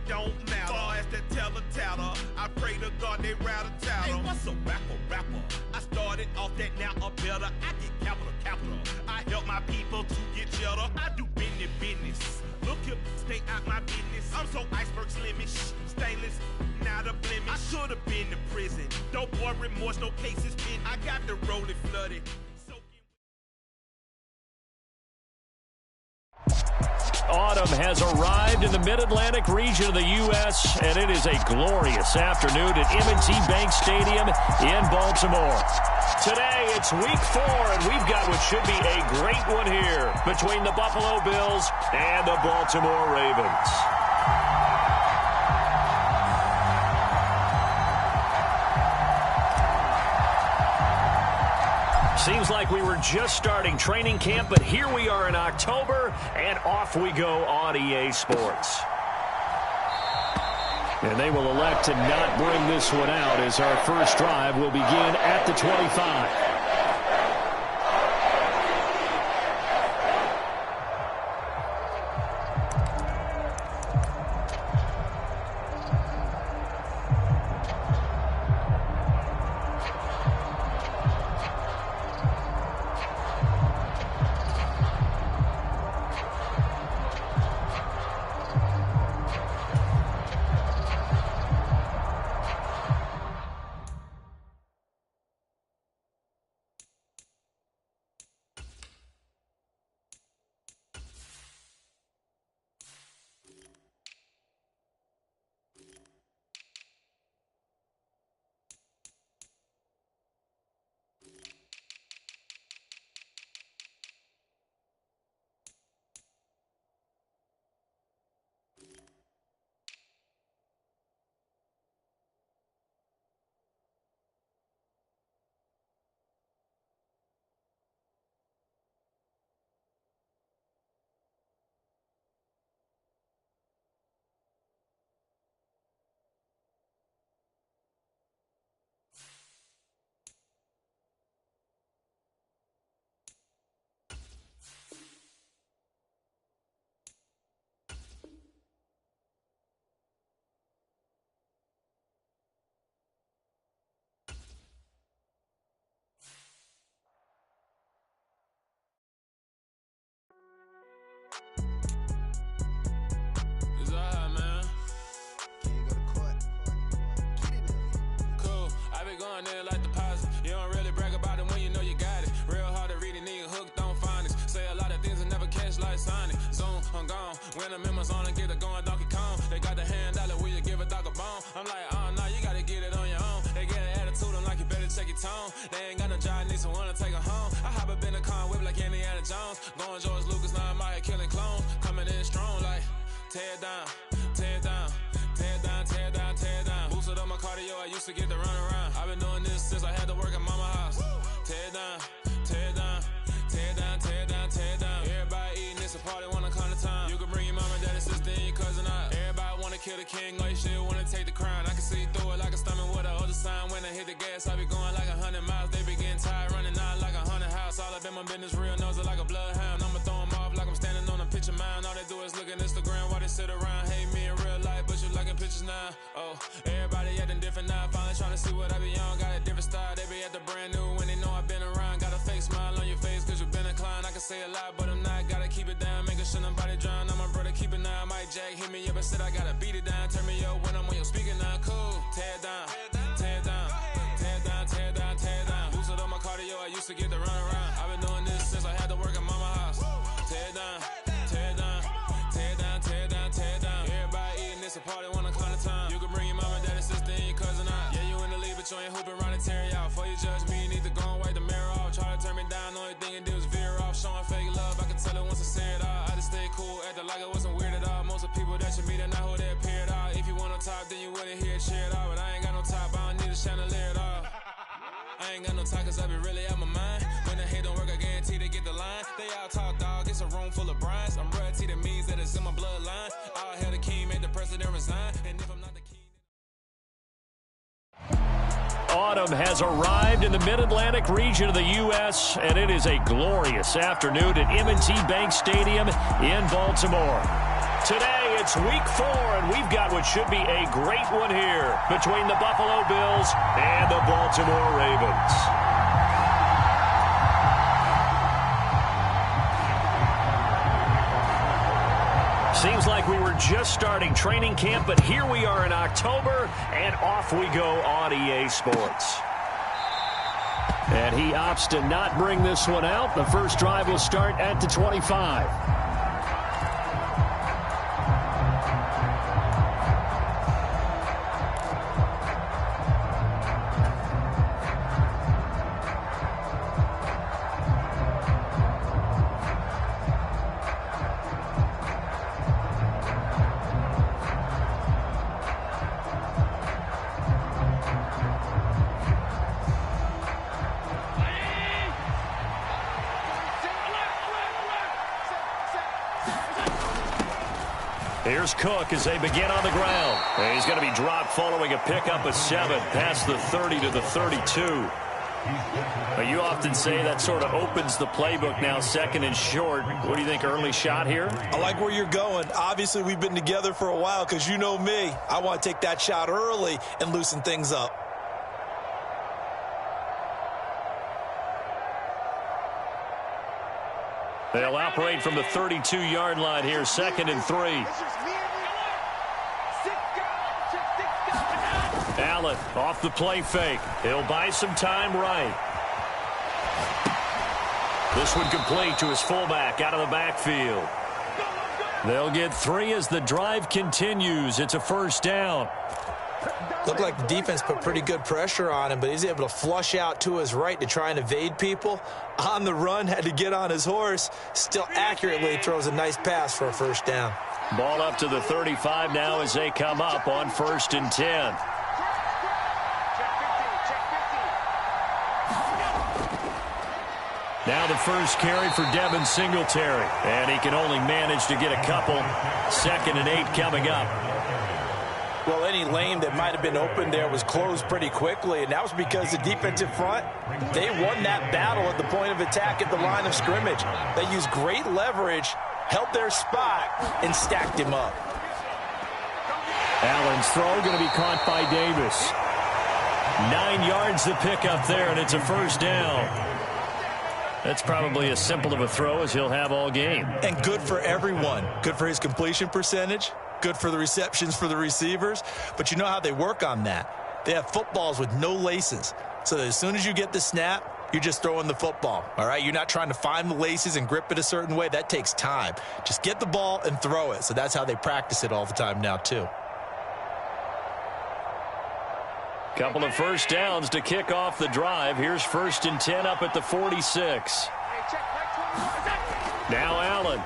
it don't matter. Far as that teller-tatter, I pray to God they rattle-tatter. Hey, what's a rapper? I started off that, now I'm better. I get capital. I help my people to get cheddar. I do business. Look here, stay out my business. I'm so iceberg slimish, stainless, not a blemish. I should have been in prison. No boy remorse, no cases been. I got the rolling flooded. Autumn has arrived in the Mid-Atlantic region of the U.S., and it is a glorious afternoon at M&T Bank Stadium in Baltimore. Today, it's week 4, and we've got what should be a great one here between the Buffalo Bills and the Baltimore Ravens. Seems like we were just starting training camp, but here we are in October, and off we go on EA Sports. And they will elect to not bring this one out as our first drive will begin at the 25. Going there like deposit. You don't really brag about it when you know you got it. Real hard to read a nigga hooked on phonics. Say a lot of things and never catch like Sonic. Zoom, I'm gone. When I'm in my zone and get it going Donkey Kong. They got the hand dollar, will you give a dog a bone? I'm like, oh no, you gotta get it on your own. They get an attitude, I'm like, you better check your tone. They ain't got no job, need someone to take her home. I hop up in the car whip like Indiana Jones. Going George Lucas, now I'm out here killing clones. Coming in strong like, tear down, tear down. Tear down, tear down, tear down. Boosted up my cardio, I used to get to run around. I've been doing this since I had to work at mama house. Tear down, tear down, tear down, tear down, tear down. Everybody eating this, a party wanna come to time. You can bring your mama, daddy, sister, and your cousin out. Everybody wanna kill the king, or you shit wanna take the crown. I can see through it like a stomach with a other sign. When I hit the gas, I be going like 100 miles. They be getting tired, running out like 100 house. All up in my business, real nose it like a bloodhound. I'ma throw them off like I'm standing on a picture mound. All they do is look at Instagram while they sit around. Hate me in real life, but you liking pictures now. Oh, everybody acting different now. Finally trying to see what I be on. Got a different style, they be at the brand new when they know I've been around. Got a fake smile on your face cause you been inclined. I can say a lot, but I'm not. Gotta keep it down, making sure nobody drown. I'm my brother, keep it now. Mike Jack hit me up and said I gotta beat it down. Turn me up when I'm on your speaker now. Cool, tear down, tear down, tear down, tear down, tear down. Boosted up my cardio, I used to get to run around. I've been doing this since I had to work at mama house. Tear down, tear down, tear down, tear down, tear down. Everybody eating this, a party wanna come to time. You can bring your mama, daddy, sister, and your cousin out. Yeah, you in the league, but you ain't hooping around and tear you out. Before you judge me, you need to go and wipe the mirror off. Try to turn me down, only thing you do is veer off. Showing fake love, I can tell it once I say it all. I just stay cool, acting like I wasn't weird at all. Most of the people that you meet are not who they appear at all. If you want on top, then you wouldn't hear it cheer at all. But I ain't got no top, I don't need a chandelier at all. I ain't got no time cause I be really out my mind. When the hate don't work, I guarantee they get the line. They all talk dog, it's a room full of brines. I'm royalty, that means that it's in my bloodline. All hail the king, make the president resign. And if I'm not the king... Autumn has arrived in the Mid-Atlantic region of the U.S., and it is a glorious afternoon at M&T Bank Stadium in Baltimore. Today, it's week 4, and we've got what should be a great one here between the Buffalo Bills and the Baltimore Ravens. Seems like we were just starting training camp, but here we are in October, and off we go on EA Sports. And he opts to not bring this one out. The first drive will start at the 25. Here's Cook as they begin on the ground. And he's going to be dropped following a pickup of 7 past the 30 to the 32. You often say that sort of opens the playbook now, second and short. What do you think, early shot here? I like where you're going. Obviously, we've been together for a while because you know me. I want to take that shot early and loosen things up. They'll operate from the 32-yard line here, 2nd and 3. Allen off the play fake. He'll buy some time right. This one complete to his fullback out of the backfield. They'll get 3 as the drive continues. It's a first down. Looked like the defense put pretty good pressure on him, but he's able to flush out to his right to try and evade people. On the run, had to get on his horse. Still accurately throws a nice pass for a first down. Ball up to the 35 now as they come up on 1st and 10. Now the first carry for Devin Singletary. And he can only manage to get a couple. 2nd and 8 coming up. Well, any lane that might have been open there was closed pretty quickly, and that was because the defensive front, they won that battle at the point of attack at the line of scrimmage. They used great leverage, held their spot, and stacked him up. Allen's throw going to be caught by Davis. 9 yards to pick up there, and it's a first down. That's probably as simple of a throw as he'll have all game. And good for everyone. Good for his completion percentage. Good for the receptions for the receivers. But you know how they work on that. They have footballs with no laces. So that as soon as you get the snap, you're just throwing the football. All right? You're not trying to find the laces and grip it a certain way. That takes time. Just get the ball and throw it. So that's how they practice it all the time now, too. Couple of first downs to kick off the drive. Here's 1st and 10 up at the 46. Now Allen.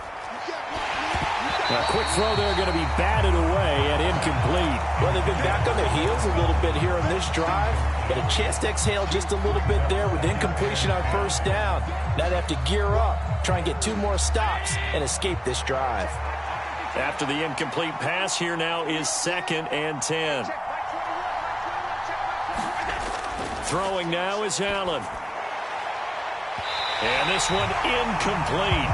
A quick throw there going to be batted away and incomplete. Well, they've been back on their heels a little bit here on this drive, but a chance to exhale just a little bit there with incompletion on first down. Now they have to gear up, try and get 2 more stops and escape this drive. After the incomplete pass, here now is 2nd and 10. Throwing now is Allen. And this one incomplete.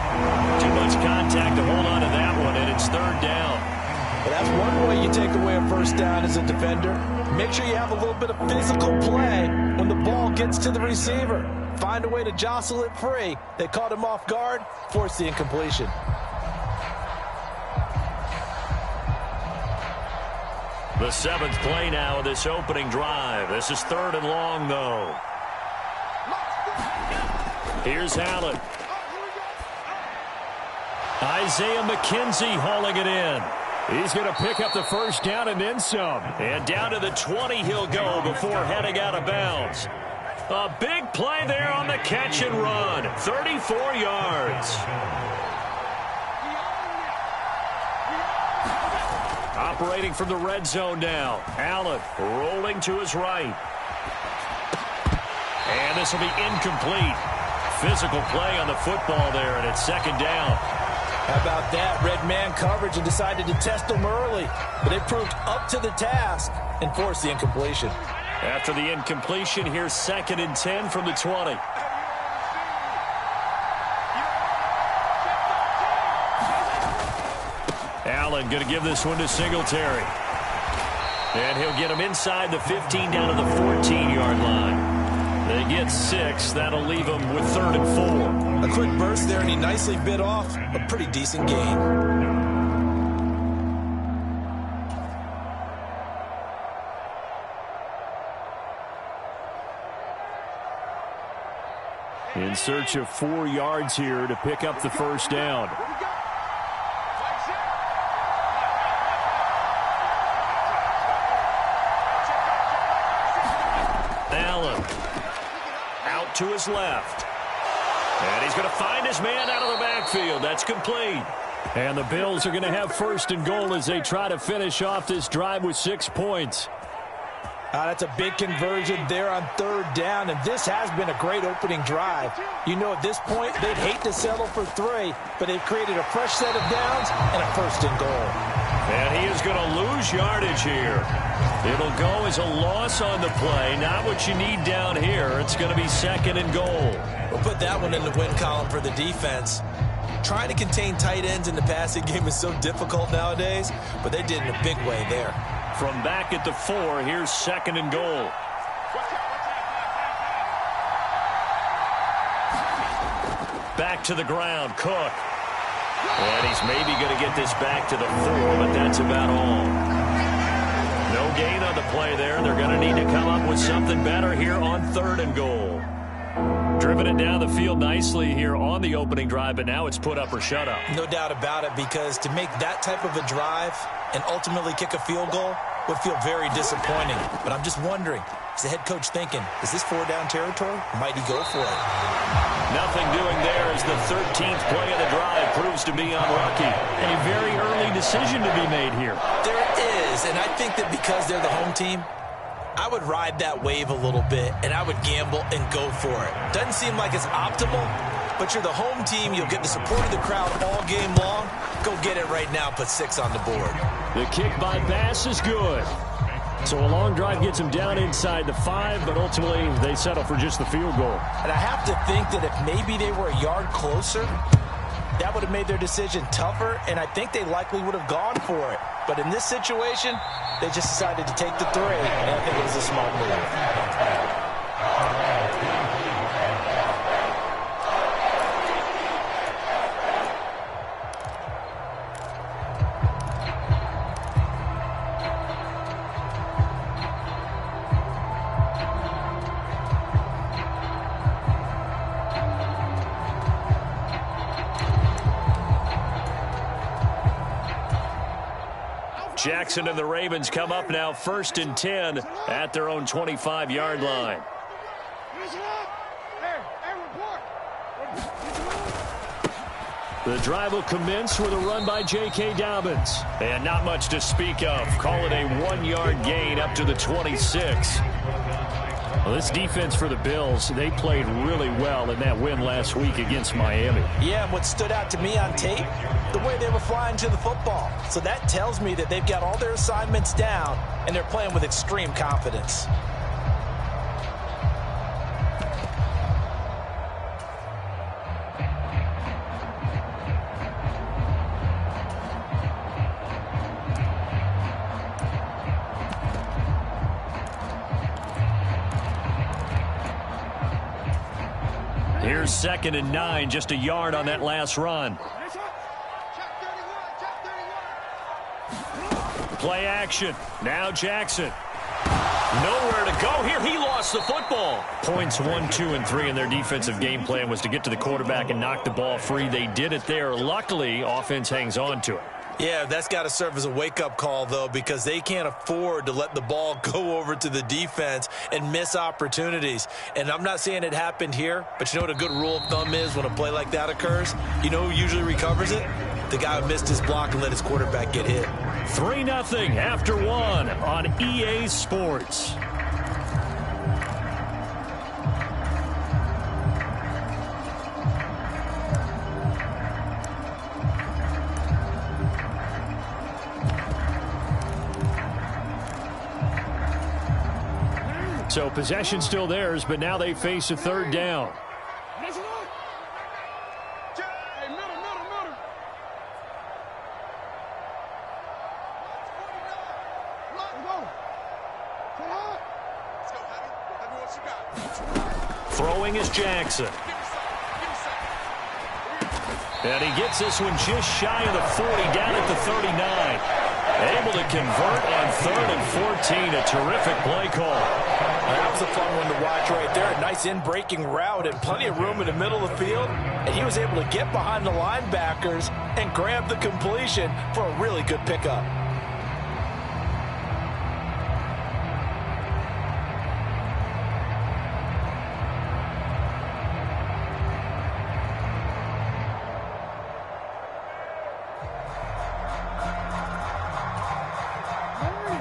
Too much contact to hold on to that one, and it's 3rd down. Well, that's one way you take away a first down as a defender. Make sure you have a little bit of physical play when the ball gets to the receiver. Find a way to jostle it free. They caught him off guard, forced the incompletion. The 7th play now of this opening drive. This is 3rd and long, though. Here's Allen. Isaiah McKenzie hauling it in. He's going to pick up the first down and then some. And down to the 20 he'll go before heading out of bounds. A big play there on the catch and run. 34 yards. Operating from the red zone now. Allen rolling to his right. And this will be incomplete. Physical play on the football there, and it's 2nd down. How about that? Red man coverage and decided to test them early. But they proved up to the task and forced the incompletion. After the incompletion, here's 2nd and 10 from the 20. going to give this one to Singletary. And he'll get him inside the 15 down to the 14-yard line. They get 6. That'll leave them with 3rd and 4. A quick burst there, and he nicely bit off a pretty decent gain. In search of 4 yards here to pick up the first down. Allen out to his left. And he's going to find his man out of the backfield. That's complete. And the Bills are going to have 1st and goal as they try to finish off this drive with 6 points. That's a big conversion there on 3rd down, and this has been a great opening drive. You know, at this point, they'd hate to settle for 3, but they've created a fresh set of downs and a 1st and goal. And he is going to lose yardage here. It'll go as a loss on the play. Not what you need down here. It's going to be 2nd and goal. We'll put that one in the win column for the defense. Trying to contain tight ends in the passing game is so difficult nowadays, but they did in a big way there. From back at the 4, here's 2nd and goal. Back to the ground, Cook. And he's maybe going to get this back to the 4, but that's about all. No gain on the play there. They're going to need to come up with something better here on 3rd and goal. Driven it down the field nicely here on the opening drive, but now it's put up or shut up. No doubt about it, because to make that type of a drive and ultimately kick a field goal would feel very disappointing. But I'm just wondering, is the head coach thinking, is this 4-down territory? Or might he go for it? Nothing doing there as the 13th play of the drive proves to be unlucky. A very early decision to be made here. There is, and I think that because they're the home team, I would ride that wave a little bit, and I would gamble and go for it. Doesn't seem like it's optimal, but you're the home team. You'll get the support of the crowd all game long. Go get it right now. Put 6 on the board. The kick by Bass is good. So a long drive gets them down inside the 5, but ultimately they settle for just the field goal. And I have to think that if maybe they were a yard closer, that would have made their decision tougher, and I think they likely would have gone for it. But in this situation, they just decided to take the 3, and I think it was a smart move. Jackson and the Ravens come up now 1st and 10 at their own 25-yard line. The drive will commence with a run by J.K. Dobbins. And not much to speak of. Call it a 1-yard gain up to the 26. Well, this defense for the Bills, they played really well in that win last week against Miami. Yeah, and what stood out to me on tape, the way they were flying to the football. So that tells me that they've got all their assignments down, and they're playing with extreme confidence. Here's 2nd and 9, just a yard on that last run. Play action. Now Jackson. Nowhere to go here. He lost the football. Points 1, 2, and 3 in their defensive game plan was to get to the quarterback and knock the ball free. They did it there. Luckily, offense hangs on to it. Yeah, that's got to serve as a wake-up call, though, because they can't afford to let the ball go over to the defense and miss opportunities. And I'm not saying it happened here, but you know what a good rule of thumb is when a play like that occurs? You know who usually recovers it? The guy who missed his block and let his quarterback get hit. 3-0 after 1 on EA Sports. So possession still theirs, but now they face a 3rd down. Throwing is Jackson. And he gets this one just shy of the 40, down at the 39. Able to convert on 3rd and 14. A terrific play call. That was a fun one to watch right there. A nice in-breaking route and plenty of room in the middle of the field. And he was able to get behind the linebackers and grab the completion for a really good pickup.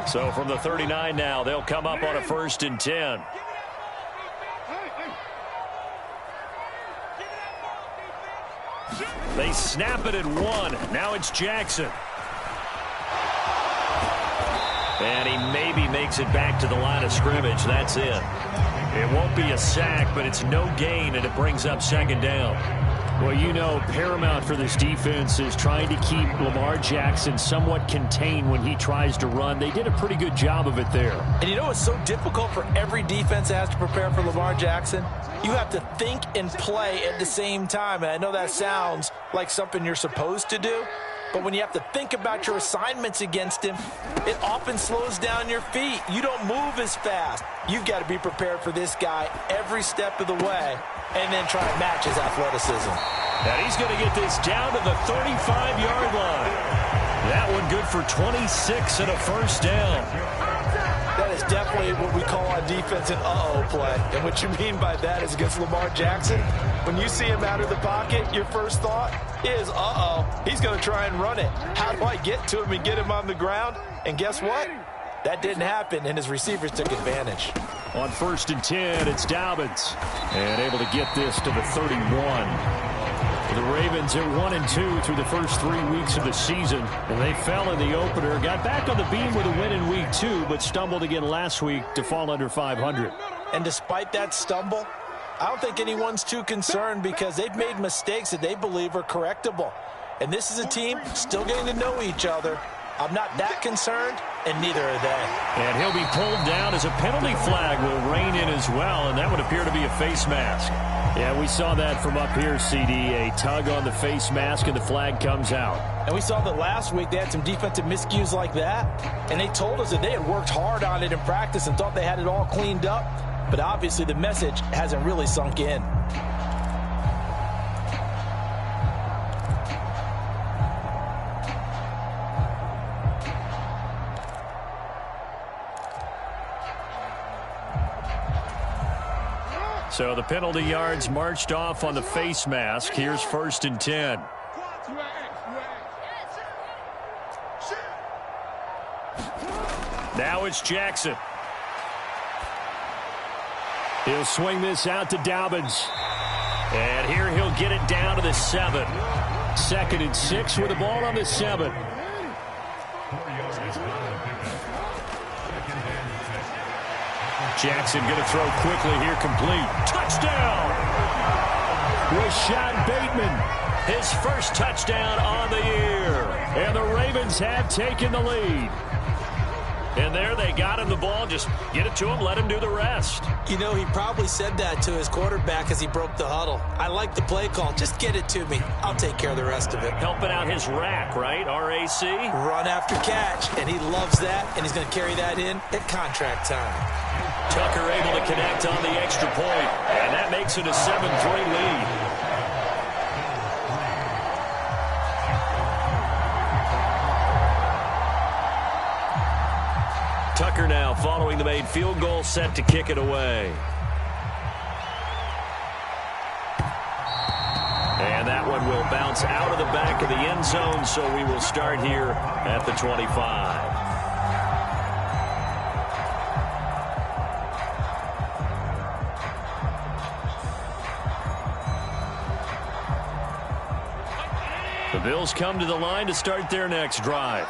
So from the 39 now, they'll come up on a 1st and 10. They snap it at 1. Now it's Jackson. And he maybe makes it back to the line of scrimmage. That's it. It won't be a sack, but it's no gain, and it brings up 2nd down. Well, you know, paramount for this defense is trying to keep Lamar Jackson somewhat contained when he tries to run. They did a pretty good job of it there. And you know it's so difficult for every defense that has to prepare for Lamar Jackson? You have to think and play at the same time. And I know that sounds like something you're supposed to do, but when you have to think about your assignments against him, it often slows down your feet. You don't move as fast. You've got to be prepared for this guy every step of the way and then try to match his athleticism. And he's going to get this down to the 35-yard line. That one good for 26 and a 1st down. That is definitely what we call on defense an uh-oh play. And what you mean by that is against Lamar Jackson, when you see him out of the pocket, your first thought is, uh-oh, he's going to try and run it. How do I get to him and get him on the ground? And guess what? That didn't happen, and his receivers took advantage. On 1st and 10, it's Dobbins. And able to get this to the 31. The Ravens at 1-2 through the first 3 weeks of the season. And they fell in the opener, got back on the beam with a win in week 2, but stumbled again last week to fall under 500. And despite that stumble, I don't think anyone's too concerned because they've made mistakes that they believe are correctable. And this is a team still getting to know each other. I'm not that concerned, and neither are they. And he'll be pulled down as a penalty flag will rein in as well, and that would appear to be a face mask. Yeah, we saw that from up here, CD. A tug on the face mask, and the flag comes out. And we saw that last week they had some defensive miscues like that, and they told us that they had worked hard on it in practice and thought they had it all cleaned up, but obviously the message hasn't really sunk in. So the penalty yards marched off on the face mask. Here's 1st and 10. Now it's Jackson. He'll swing this out to Dobbins. And here he'll get it down to the 7. 2nd and 6 with the ball on the 7. Jackson going to throw quickly here, complete. Touchdown! Rashad Bateman, his first touchdown on the year. And the Ravens have taken the lead. And there they got him the ball. Just get it to him, let him do the rest. You know, he probably said that to his quarterback as he broke the huddle. I like the play call. Just get it to me. I'll take care of the rest of it. Helping out his rack, right? RAC? Run after catch. And he loves that, and he's going to carry that in at contract time. Tucker able to connect on the extra point, and that makes it a 7-3 lead. Tucker now following the made field goal, set to kick it away. And that one will bounce out of the back of the end zone, so we will start here at the 25. The Bills come to the line to start their next drive.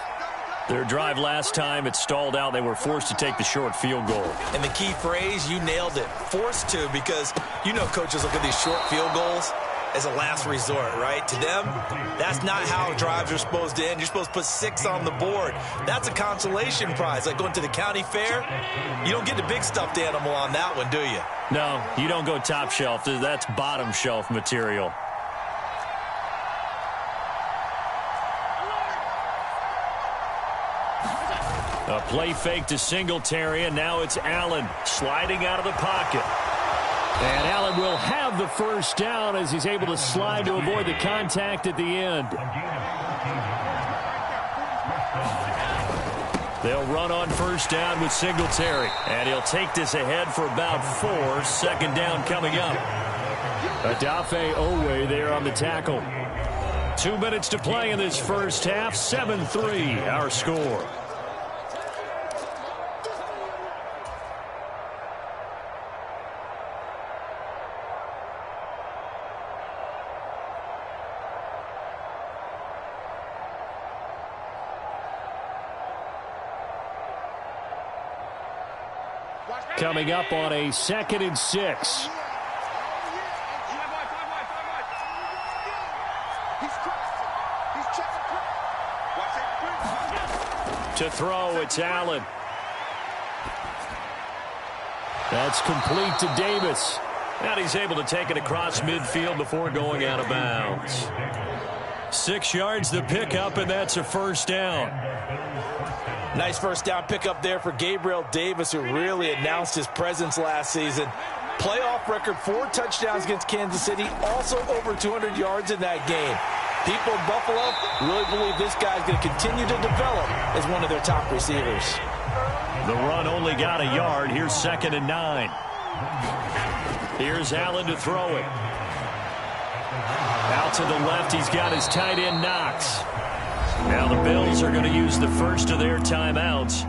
Their drive last time, it stalled out. They were forced to take the short field goal. And the key phrase, you nailed it. Forced to, because you know coaches look at these short field goals as a last resort, right? To them, that's not how drives are supposed to end. You're supposed to put 6 on the board. That's a consolation prize. Like going to the county fair, you don't get the big stuffed animal on that one, do you? No, you don't go top shelf. That's bottom shelf material. A play fake to Singletary, and now it's Allen sliding out of the pocket. And Allen will have the first down as he's able to slide to avoid the contact at the end. They'll run on first down with Singletary, and he'll take this ahead for about 4. Second down coming up. Adafe Owe there on the tackle. 2 minutes to play in this first half. 7-3 our score. Coming up on a 2nd and 6. To throw, it's Allen. That's complete to Davis. And he's able to take it across midfield before going out of bounds. 6 yards the pickup, and that's a first down. Nice first down pickup there for Gabriel Davis, who really announced his presence last season. Playoff record, 4 touchdowns against Kansas City, also over 200 yards in that game. People in Buffalo really believe this guy's going to continue to develop as one of their top receivers. The run only got a yard. Here's 2nd and 9. Here's Allen to throw it. Out to the left, he's got his tight end Knox. Now the Bills are going to use the first of their timeouts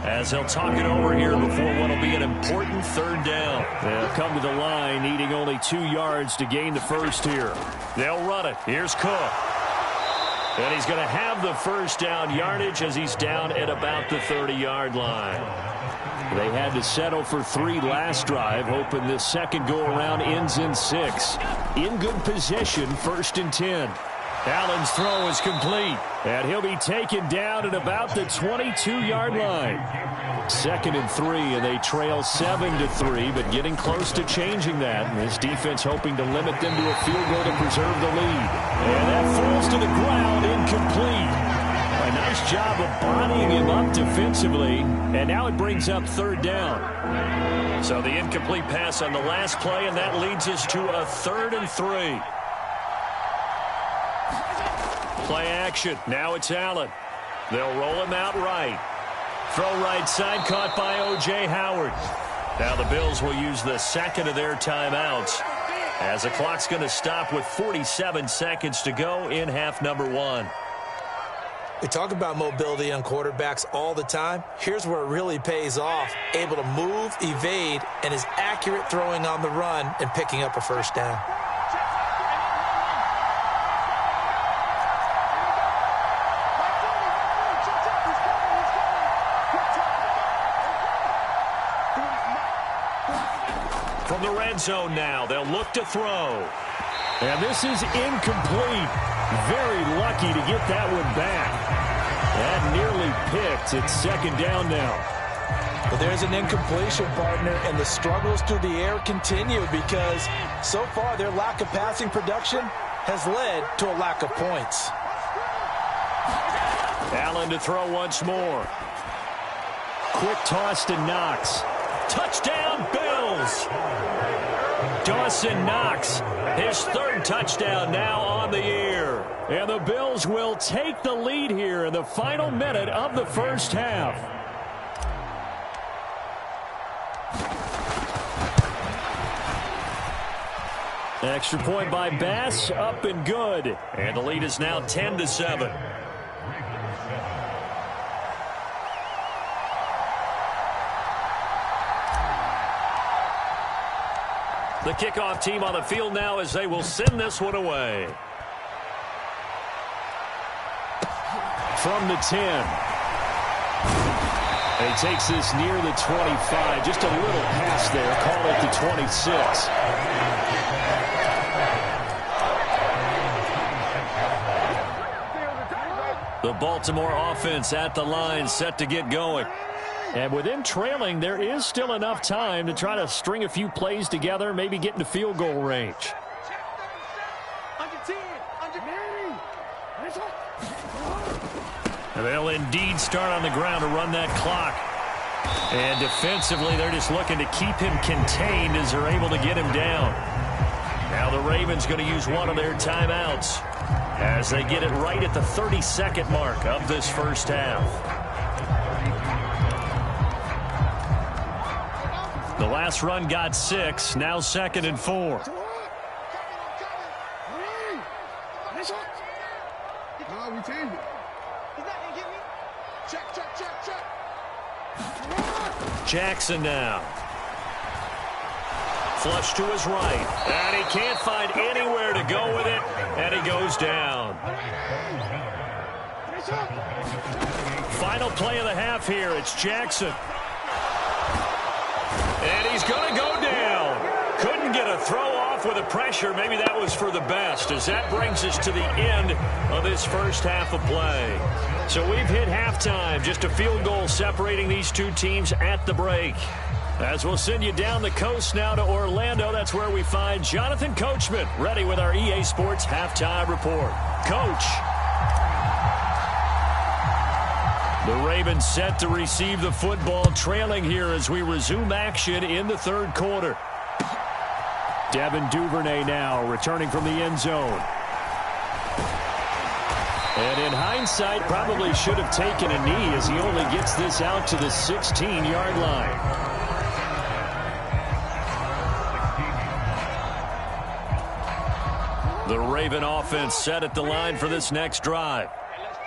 as they'll talk it over here before what will be an important 3rd down. They'll come to the line needing only 2 yards to gain the first here. They'll run it. Here's Cook. And he's going to have the first down yardage as he's down at about the 30-yard line. They had to settle for 3 last drive, hoping this second go-around ends in 6. In good position, 1st and 10. Allen's throw is complete, and he'll be taken down at about the 22-yard line. 2nd and 3, and they trail 7-3, but getting close to changing that. And his defense hoping to limit them to a field goal to preserve the lead. And that falls to the ground, incomplete. A nice job of bodying him up defensively, and now it brings up 3rd down. So the incomplete pass on the last play, and that leads us to a 3rd and 3. Play action. Now it's Allen. They'll roll him out right. Throw right side, caught by O.J. Howard. Now the Bills will use the 2nd of their timeouts as the clock's going to stop with 47 seconds to go in half number 1. We talk about mobility on quarterbacks all the time. Here's where it really pays off. Able to move, evade, and is accurate throwing on the run and picking up a first down. From the red zone now, they'll look to throw. And this is incomplete. Very lucky to get that one back. That nearly picked. It's 2nd down now. But there's an incompletion, partner, and the struggles through the air continue because so far their lack of passing production has led to a lack of points. Allen to throw once more. Quick toss to Knox. Touchdown, Bills! Dawson Knox, his 3rd touchdown now on the year. And the Bills will take the lead here in the final minute of the first half. Extra point by Bass, up and good. And the lead is now 10-7. The kickoff team on the field now as they will send this one away. From the 10. He takes this near the 25. Just a little pass there. Call it the 26. Baltimore offense at the line, set to get going. And with them trailing, there is still enough time to try to string a few plays together, maybe get into field goal range. And they'll indeed start on the ground to run that clock. And defensively, they're just looking to keep him contained as they're able to get him down. Now the Ravens going to use one of their timeouts as they get it right at the 30-second mark of this first half. The last run got 6, now 2nd and 4. We changed it. He's not gonna get me. Check. Jackson now. Flush to his right. And he can't find anywhere to go with it. And he goes down. Final play of the half here. It's Jackson. And he's going to go down. Couldn't get a throw off with the pressure. Maybe that was for the best, as that brings us to the end of this first half of play. So we've hit halftime. Just a field goal separating these two teams at the break. As we'll send you down the coast now to Orlando, that's where we find Jonathan Coachman ready with our EA Sports halftime report. Coach. The Ravens set to receive the football, trailing here as we resume action in the third quarter. Devin Duvernay now returning from the end zone. And in hindsight, probably should have taken a knee as he only gets this out to the 16-yard line. The Raven offense set at the line for this next drive.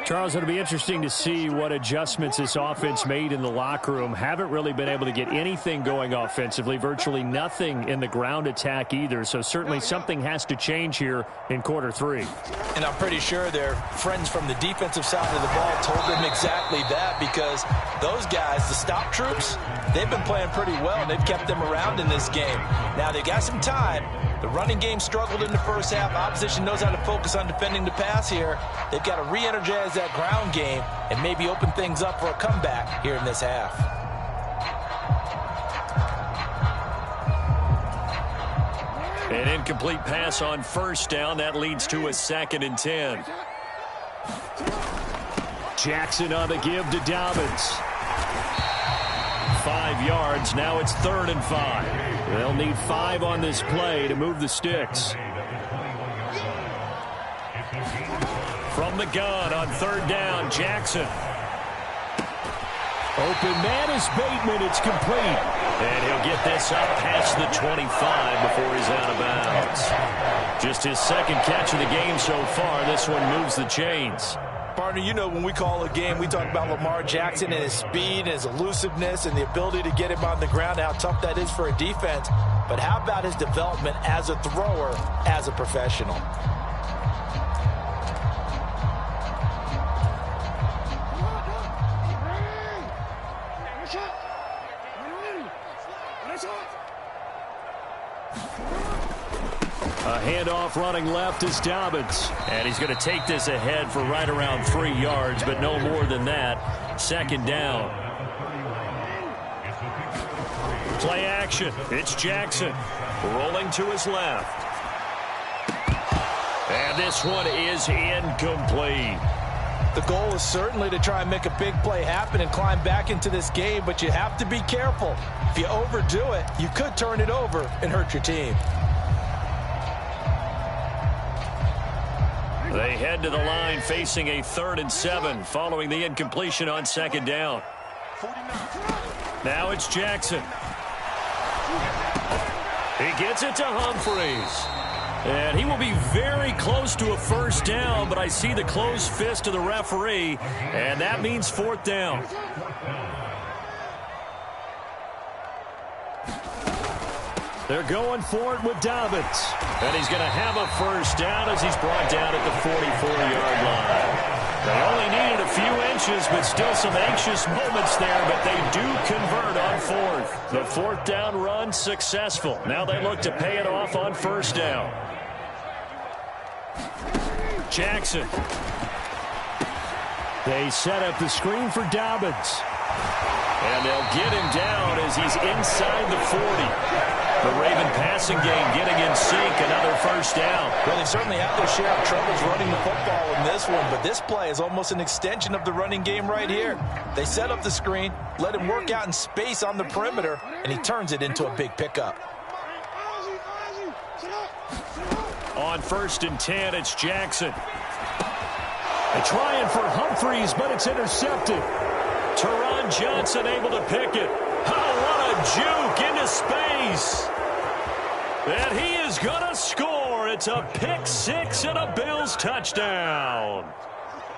Charles, it'll be interesting to see what adjustments this offense made in the locker room. Haven't really been able to get anything going offensively, virtually nothing in the ground attack either. So certainly something has to change here in quarter 3. And I'm pretty sure their friends from the defensive side of the ball told them exactly that, because those guys, the stop troops, they've been playing pretty well. They've kept them around in this game. Now they got some time. The running game struggled in the first half. Opposition knows how to focus on defending the pass here. They've got to re-energize that ground game and maybe open things up for a comeback here in this half. An incomplete pass on first down. That leads to a 2nd and 10. Jackson on the give to Dobbins. 5 yards. Now it's 3rd and 5. They'll need 5 on this play to move the sticks. From the gun on 3rd down, Jackson. Open man is Bateman. It's complete. And he'll get this up past the 25 before he's out of bounds. Just his 2nd catch of the game so far. This one moves the chains. Partner, you know when we call a game, we talk about Lamar Jackson and his speed and his elusiveness and the ability to get him on the ground, how tough that is for a defense. But how about his development as a thrower, as a professional? A handoff running left is Dobbins. And he's going to take this ahead for right around 3 yards, but no more than that. 2nd down. Play action. It's Jackson rolling to his left. And this one is incomplete. The goal is certainly to try and make a big play happen and climb back into this game, but you have to be careful. If you overdo it, you could turn it over and hurt your team. They head to the line facing a 3rd and 7 following the incompletion on 2nd down. Now it's Jackson. He gets it to Humphreys. And he will be very close to a 1st down, but I see the closed fist of the referee, and that means 4th down. They're going for it with Dobbins. And he's going to have a 1st down as he's brought down at the 44-yard line. They only needed a few inches, but still some anxious moments there, but they do convert on 4th. The 4th down run successful. Now they look to pay it off on 1st down. Jackson. They set up the screen for Dobbins. And they'll get him down as he's inside the 40. The Raven passing game getting in sync, another first down. Well, they certainly have their share of troubles running the football in this one, but this play is almost an extension of the running game right here. They set up the screen, let him work out in space on the perimeter, and he turns it into a big pickup. On 1st and 10, it's Jackson. They're trying for Humphreys, but it's intercepted. Teron Johnson able to pick it. Oh, what a juke into space. And he is going to score. It's a pick six and a Bills touchdown.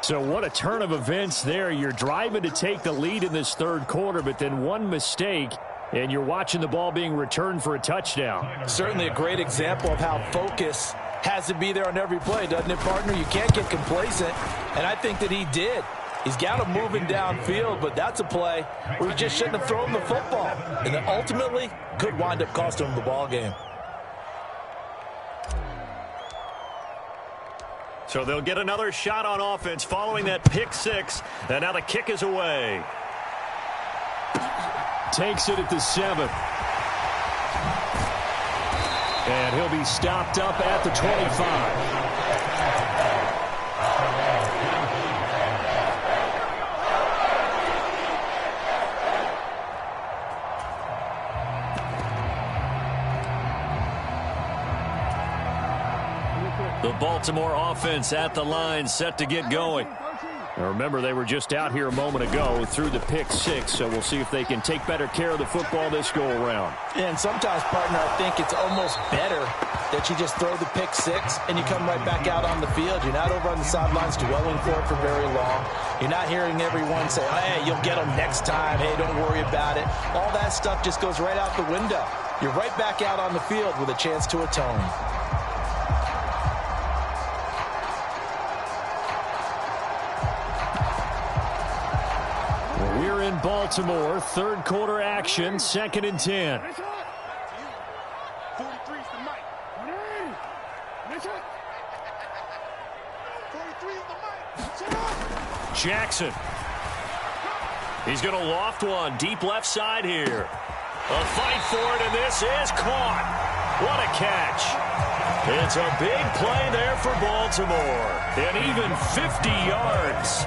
So what a turn of events there. You're driving to take the lead in this third quarter, but then one mistake, and you're watching the ball being returned for a touchdown. Certainly a great example of how focus has to be there on every play, doesn't it, partner? You can't get complacent, and I think that he did. He's got him moving downfield, but that's a play where he just shouldn't have thrown the football. And then ultimately could wind up costing him the ball game. So they'll get another shot on offense following that pick six. And now the kick is away. Takes it at the 7. And he'll be stopped up at the 25. The Baltimore offense at the line, set to get going. Now remember, they were just out here a moment ago through the pick six, so we'll see if they can take better care of the football this go-around. And sometimes, partner, I think it's almost better that you just throw the pick six and you come right back out on the field. You're not over on the sidelines dwelling for it for very long. You're not hearing everyone say, hey, you'll get them next time. Hey, don't worry about it. All that stuff just goes right out the window. You're right back out on the field with a chance to atone. We're in Baltimore, third quarter action, 2nd and 10. 43's the mic. 43's the mic. Jackson. He's going to loft one deep left side here. A fight for it, and this is caught. What a catch. It's a big play there for Baltimore. And even 50 yards.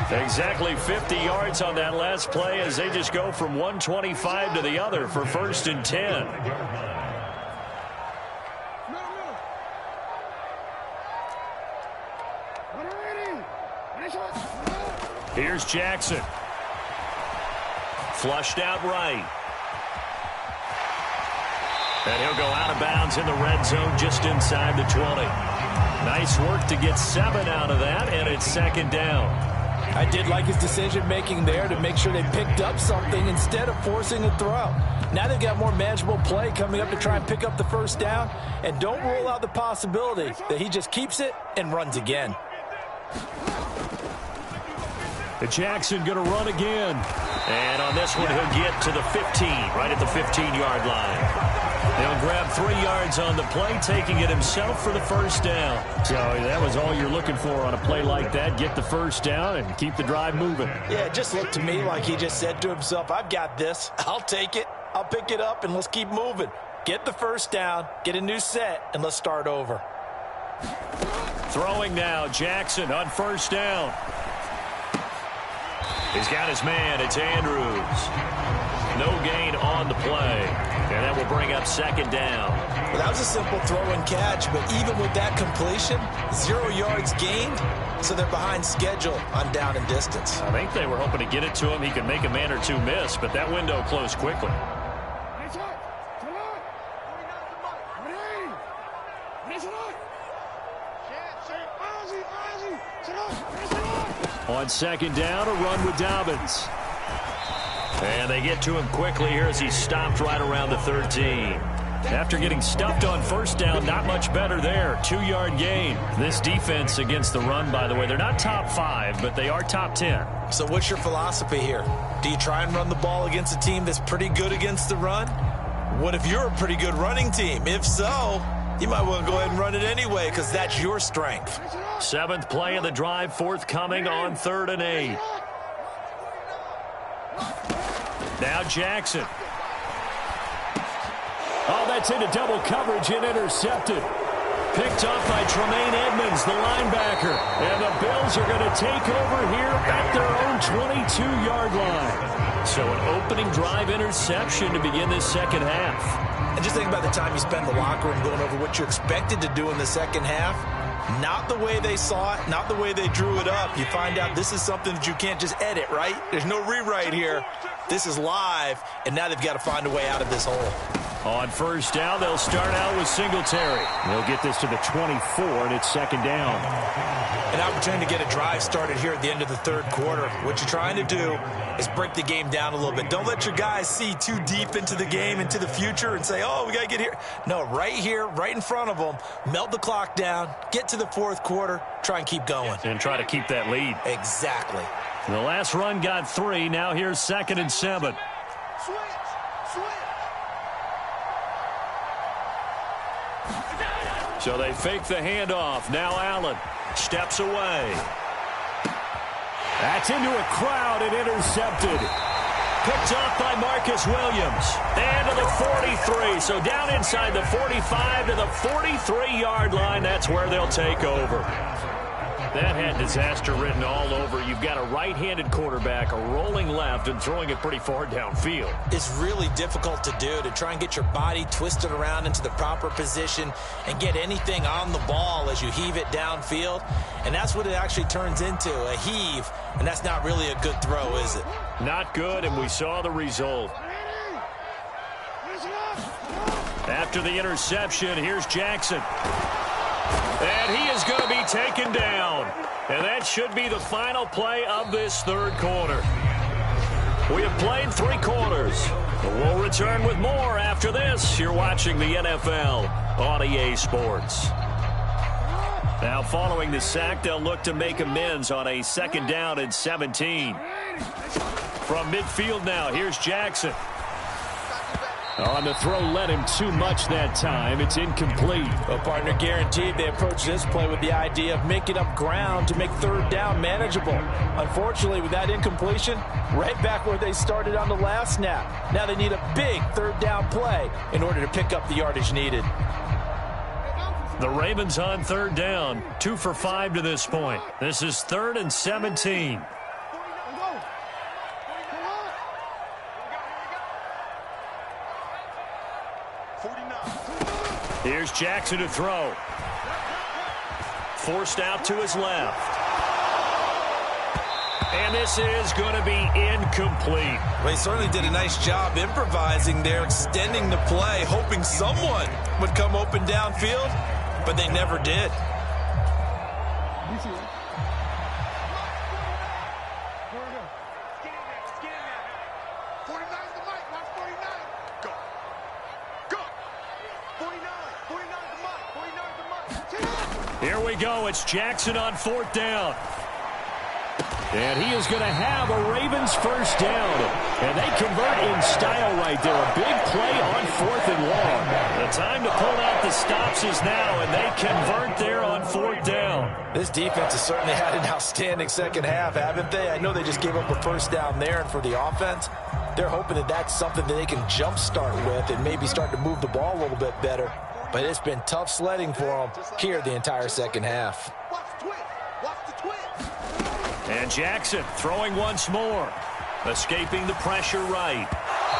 Exactly 50 yards on that last play as they just go from 125 to the other for 1st and 10. Here's Jackson. Flushed out right. And he'll go out of bounds in the red zone just inside the 20. Nice work to get 7 out of that, and it's 2nd down. I did like his decision-making there to make sure they picked up something instead of forcing a throw. Now they've got more manageable play coming up to try and pick up the first down, and don't rule out the possibility that he just keeps it and runs again. Jackson going to run again. And on this one, he'll get to the 15, right at the 15-yard line. He'll grab 3 yards on the play, taking it himself for the first down. So that was all you're looking for on a play like that. Get the first down and keep the drive moving. Yeah, it just looked to me like he just said to himself, I've got this. I'll take it. I'll pick it up, and let's keep moving. Get the first down, get a new set, and let's start over. Throwing now, Jackson on 1st down. He's got his man. It's Andrews. No gain on the play. And that will bring up 2nd down. Well, that was a simple throw and catch, but even with that completion, 0 yards gained, so they're behind schedule on down and distance. I think they were hoping to get it to him. He could make a man or two miss, but that window closed quickly. On 2nd down, a run with Dobbins. And they get to him quickly here as he's stopped right around the 13. After getting stuffed on 1st down, not much better there. 2-yard gain. This defense against the run, by the way, they're not top 5, but they are top 10. So what's your philosophy here? Do you try and run the ball against a team that's pretty good against the run? What if you're a pretty good running team? If so, you might want to go ahead and run it anyway because that's your strength. 7th play of the drive, forthcoming on 3rd and 8. Now Jackson. Oh, that's into double coverage and intercepted. Picked off by Tremaine Edmonds, the linebacker. And the Bills are going to take over here at their own 22-yard line. So an opening drive interception to begin this second half. And just think about the time you spend in the locker room going over what you expected to do in the second half. Not the way they saw it, not the way they drew it up. You find out this is something that you can't just edit, right? There's no rewrite here. This is live, and now they've got to find a way out of this hole. On 1st down, they'll start out with Singletary. They'll get this to the 24, and it's 2nd down. An opportunity to get a drive started here at the end of the 3rd quarter. What you're trying to do is break the game down a little bit. Don't let your guys see too deep into the game, into the future, and say, oh, we got to get here. No, right here, right in front of them, melt the clock down, get to the 4th quarter, try and keep going. And try to keep that lead. Exactly. The last run got 3. Now here's 2nd and 7. Switch. So they fake the handoff. Now Allen steps away. That's into a crowd and intercepted. Picked off by Marcus Williams. And to the 43. So down inside the 45 to the 43-yard line. That's where they'll take over. That had disaster written all over. You've got a right-handed quarterback, a rolling left, and throwing it pretty far downfield. It's really difficult to do, to try and get your body twisted around into the proper position and get anything on the ball as you heave it downfield. And that's what it actually turns into, a heave. And that's not really a good throw, is it? Not good, and we saw the result. After the interception, here's Jackson. And he is going to be taken down. And that should be the final play of this 3rd quarter. We have played 3 quarters. We'll return with more after this. You're watching the NFL on EA Sports. Now following the sack, they'll look to make amends on a 2nd down and 17. From midfield now, here's Jackson. On the throw, led him too much that time. It's incomplete. Well, partner, guaranteed they approach this play with the idea of making up ground to make 3rd down manageable. Unfortunately, with that incompletion, right back where they started on the last snap. Now they need a big 3rd down play in order to pick up the yardage needed. The Ravens on 3rd down. 2 for 5 to this point. This is 3rd and 17. Here's Jackson to throw. Forced out to his left. And this is going to be incomplete. Well, he certainly did a nice job improvising there, extending the play, hoping someone would come open downfield, but they never did. Here we go. It's Jackson on 4th down. And he is going to have a Ravens 1st down. And they convert in style right there. A big play on 4th and long. The time to pull out the stops is now, and they convert there on 4th down. This defense has certainly had an outstanding second half, haven't they? I know they just gave up a 1st down there, and for the offense, they're hoping that that's something that they can jumpstart with and maybe start to move the ball a little bit better. But it's been tough sledding for them here the entire second half. And Jackson throwing once more. Escaping the pressure right.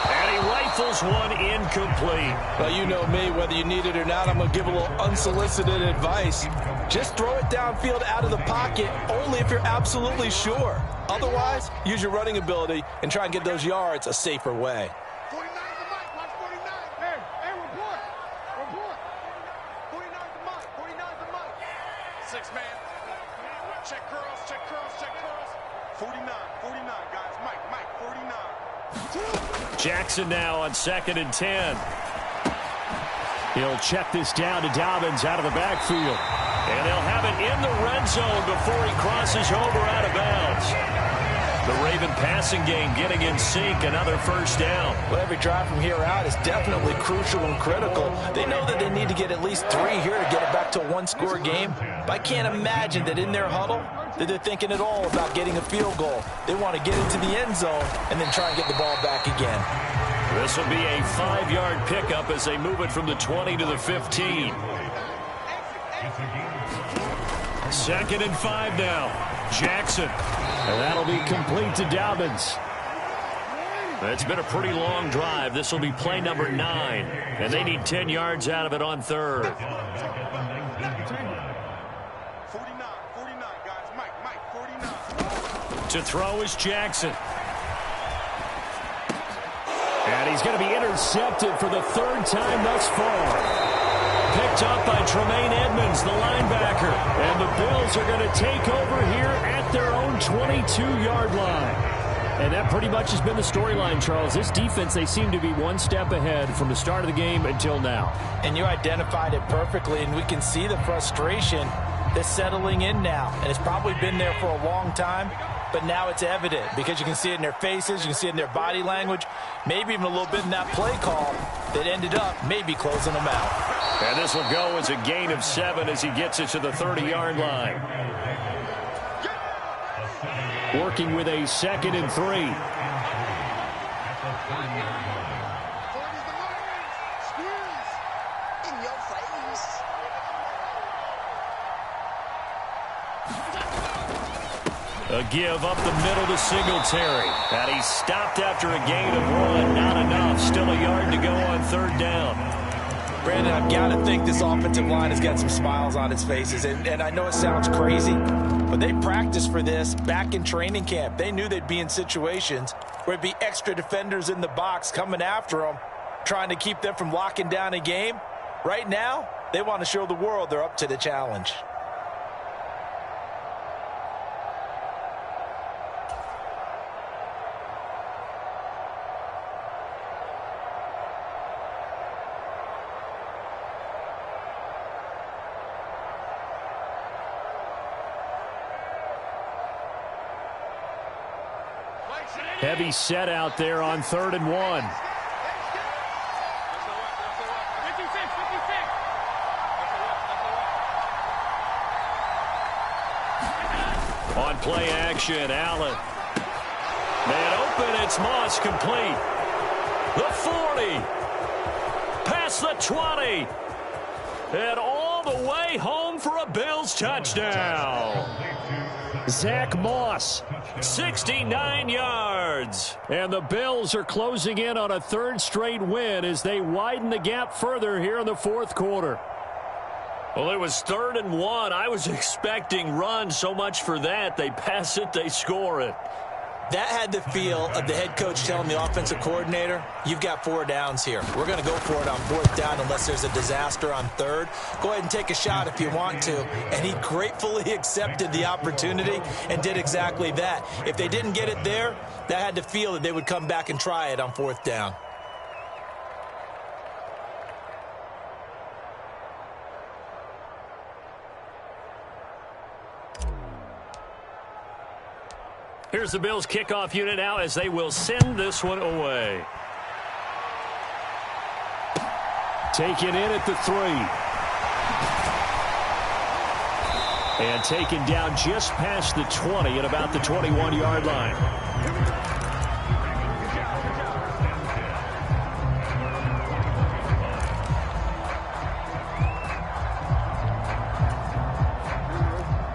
And he rifles one incomplete. Well, you know me, whether you need it or not, I'm going to give a little unsolicited advice. Just throw it downfield out of the pocket only if you're absolutely sure. Otherwise, use your running ability and try and get those yards a safer way. 49 the mic, watch 49. Hey, report. 49 the mic, 49 the mic. 6 man. Check curls, check curls, check curls. 49, guys. Mike, 49. Jackson now on 2nd and 10. He'll check this down to Dobbins out of the backfield. And they'll have it in the red zone before he crosses over out of bounds. The Raven passing game getting in sync, another first down. Well, every drive from here out is definitely crucial and critical. They know that they need to get at least 3 here to get it back to a one-score game. But I can't imagine that in their huddle that they're thinking at all about getting a field goal. They want to get into the end zone and then try and get the ball back again. This will be a 5-yard pickup as they move it from the 20 to the 15. 2nd and 5 now. Jackson. And that'll be complete to Dobbins. It's been a pretty long drive. This will be play number 9. And they need 10 yards out of it on 3rd. 49, guys. Mike, 49. To throw is Jackson. And he's going to be intercepted for the 3rd time thus far. Picked up by Tremaine Edmonds, the linebacker. And the Bills are going to take over here at their own 22-yard line. And that pretty much has been the storyline, Charles. This defense, they seem to be one step ahead from the start of the game until now. And you identified it perfectly, and we can see the frustration that's settling in now. And it's probably been there for a long time, but now it's evident because you can see it in their faces, you can see it in their body language, maybe even a little bit in that play call that ended up maybe closing them out. And this will go as a gain of 7 as he gets it to the 30-yard line. Working with a 2nd and 3. A give up the middle to Singletary. And he stopped after a gain of 1. Not enough. Still a yard to go on 3rd down. Brandon, I've got to think this offensive line has got some smiles on its faces. And I know it sounds crazy, but they practiced for this back in training camp. They knew they'd be in situations where it'd be extra defenders in the box coming after them, trying to keep them from locking down a game. Right now, they want to show the world they're up to the challenge. Heavy set out there on 3rd and 1. On play action, Allen. Man open, it's Moss complete. The 40. Past the 20. And all the way home for a Bills touchdown. Zach Moss, 69 yards. And the Bills are closing in on a 3rd straight win as they widen the gap further here in the 4th quarter. Well, it was 3rd and 1. I was expecting run, so much for that. They pass it, they score it. That had the feel of the head coach telling the offensive coordinator, you've got 4 downs here. We're going to go for it on 4th down unless there's a disaster on 3rd. Go ahead and take a shot if you want to. And he gratefully accepted the opportunity and did exactly that. If they didn't get it there, that had the feel that they would come back and try it on 4th down. Here's the Bills kickoff unit now as they will send this one away. Taken in at the 3. And taken down just past the 20 at about the 21-yard line.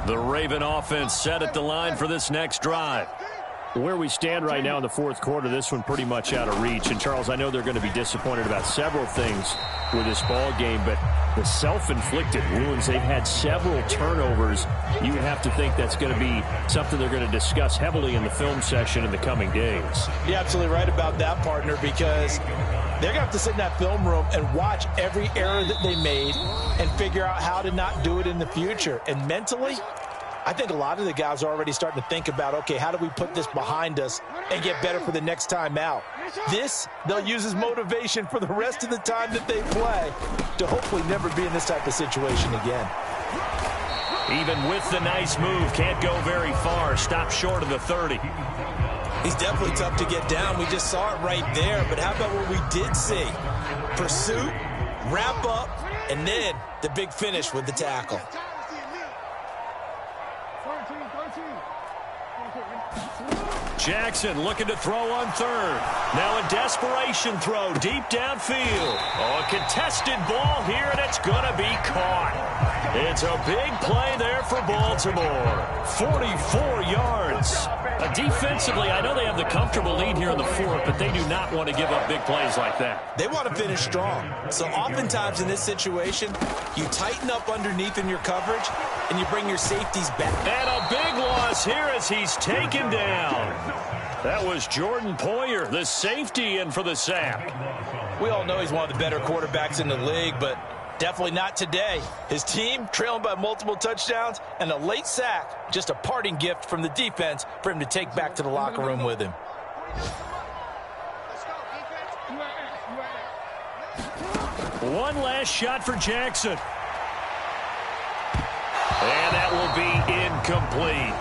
The Raven offense set at the line for this next drive. Where we stand right now in the 4th quarter, this one pretty much out of reach. And, Charles, I know they're going to be disappointed about several things with this ball game, but the self-inflicted wounds, they've had several turnovers. You would have to think that's going to be something they're going to discuss heavily in the film session in the coming days. You're absolutely right about that, partner, because they're going to have to sit in that film room and watch every error that they made and figure out how to not do it in the future. And mentally, I think a lot of the guys are already starting to think about, okay, how do we put this behind us and get better for the next time out? This, they'll use as motivation for the rest of the time that they play to hopefully never be in this type of situation again. Even with the nice move, can't go very far. Stop short of the 30. He's definitely tough to get down. We just saw it right there. But how about what we did see? Pursuit, wrap up, and then the big finish with the tackle. Jackson looking to throw on third. Now a desperation throw deep downfield. Oh, a contested ball here, and it's going to be caught. It's a big play there for Baltimore. 44 yards. Defensively, I know they have the comfortable lead here in the fourth, but they do not want to give up big plays like that. They want to finish strong. So oftentimes in this situation, you tighten up underneath in your coverage, and you bring your safeties back. And a big loss here as he's taken down. That was Jordan Poyer, the safety, in for the sack. We all know he's one of the better quarterbacks in the league, but definitely not today. His team trailing by multiple touchdowns, and a late sack, just a parting gift from the defense for him to take back to the locker room with him. One last shot for Jackson. And that will be incomplete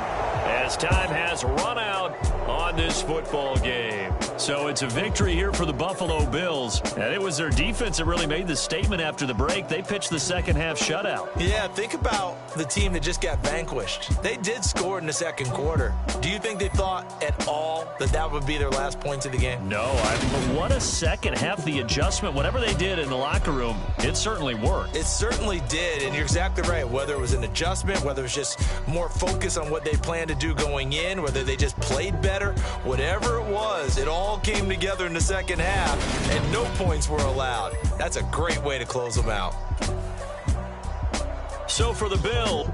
as time has run out on this football game. So it's a victory here for the Buffalo Bills. And it was their defense that really made the statement after the break. They pitched the second half shutout. Yeah, think about the team that just got vanquished. They did score in the second quarter. Do you think they thought at all that that would be their last points of the game? No. What a second half. The adjustment, whatever they did in the locker room, it certainly worked. It certainly did, and you're exactly right. Whether it was an adjustment, whether it was just more focus on what they planned to do going in, whether they just played better, whatever it was, it all came together in the second half, and no points were allowed. That's a great way to close them out. So for the Bills,